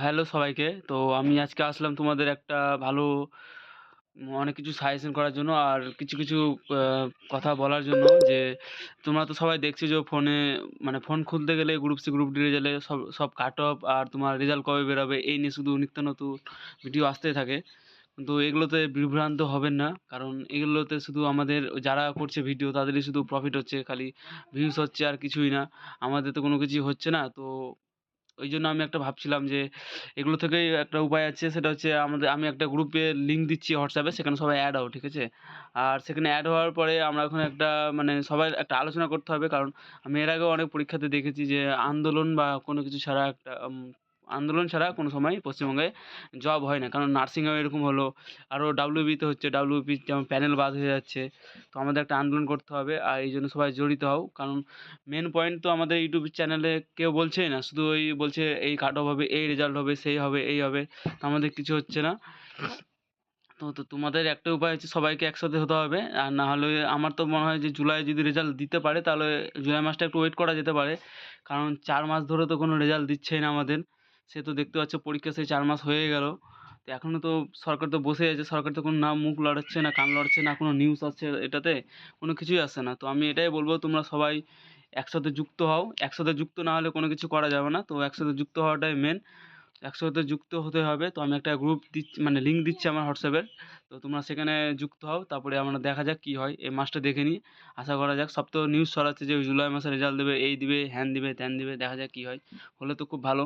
Hello সবাইকে। তো আমি আজকে আসলাম তোমাদের একটা ভালো অনেক কিছু সাজেশন করার জন্য আর কিছু আ কথা বলার জন্য যে তোমরা তো সবাই দেখছো যে ফোনে মানে ফোন খুলতে গেলে গ্রুপ সি, গ্রুপ ডি রেজাল্টে সব সব কাট অফ আর তোমার রেজাল্ট কবে বেরোবে এই নিয়ে শুধু নিত্য নতুন ভিডিও আসতেই থাকে। কিন্তু এগুলোতে বিভ্রান্ত হবেন না। কারণ এগুলোতে শুধু আমাদের যারা করছে ভিডিও তাদেরই শুধু প্রফিট হচ্ছে। খালি ভিউজ হচ্ছে আর কিছুই না। আমাদের তো কোনো কিছুই হচ্ছে না। তো ওইজন্য আমি একটা ভাবছিলাম যে এগুলো থেকেই একটা উপায় আছে, সেটা হচ্ছে আমি একটা গ্রুপে লিংক দিচ্ছি WhatsApp এ, সেখানে সবাই এড হও, ঠিক আছে? আর সেখানে এড হওয়ার পরে আমরা ওখানে একটা মানে সবাই একটা আলোচনা করতে হবে। কারণ আমি এর আগেও অনেক পরীক্ষাতে দেখেছি যে আন্দোলন বা কোনো কিছু ছাড়া আন্দোলন ছাড়া কোনো সময় পশ্চিমবঙ্গে জব হয় না। কারণ নার্সিংয়েও এরকম হলো, আরও WBI তে হচ্ছে, WBI যেমন প্যানেল বাদ হয়ে যাচ্ছে। তো আমাদের একটা আন্দোলন করতে হবে আর এইজন্য সবাই জড়িত হও। কারণ মেন পয়েন্ট তো আমাদের ইউটিউব চ্যানেলে কেউ বলছেই না। শুধু ওই বলছে এই কাট অফ হবে, এই রেজাল্ট হবে, সেই হবে, এই হবে। তো আমাদের কিছু হচ্ছে না। তো তোমাদের একটা উপায় হচ্ছে সবাইকে একসাথে হতে হবে। আর না হলে আমার তো মনে হয় যে জুলাই যদি রেজাল্ট দিতে পারে তাহলে জুলাই মাসটা একটু ওয়েট করা যেতে পারে। কারণ ৪ মাস ধরে তো কোনো রেজাল্ট দিচ্ছেই না আমাদের। সে তো দেখতে পাচ্ছ পরীক্ষা সেই ৪ মাস হয়ে গেল। তো এখনো তো সরকার তো বসেই আছে। সরকার তো কোনো না মুখ লড়াচ্ছে, না কান লড়ছে, না কোনো নিউজ আসছে এটাতে। কোনো কিছুই আসছে না। তো আমি এটাই বলব, তোমরা সবাই একসাথে যুক্ত হও। একসাথে যুক্ত না হলে কোনো কিছু করা যাবে না। তো একসাথে যুক্ত হওয়াটাই মেন। একসাথে যুক্ত হতে হবে। তো আমি একটা গ্রুপ দিচ্ছি, মানে লিঙ্ক দিচ্ছি আমার হোয়াটসঅ্যাপের। তো তোমরা সেখানে যুক্ত হও। তারপরে আমরা দেখা যাক কি হয়। এই মাসটা দেখে নিই। আশা করা যাক। সব তো নিউজ ছড়াচ্ছে যে জুলাই মাসে রেজাল্ট দেবে, এই দিবে, হ্যান দিবে, ত্যান দিবে। দেখা যাক কি হয়। হলে তো খুব ভালো।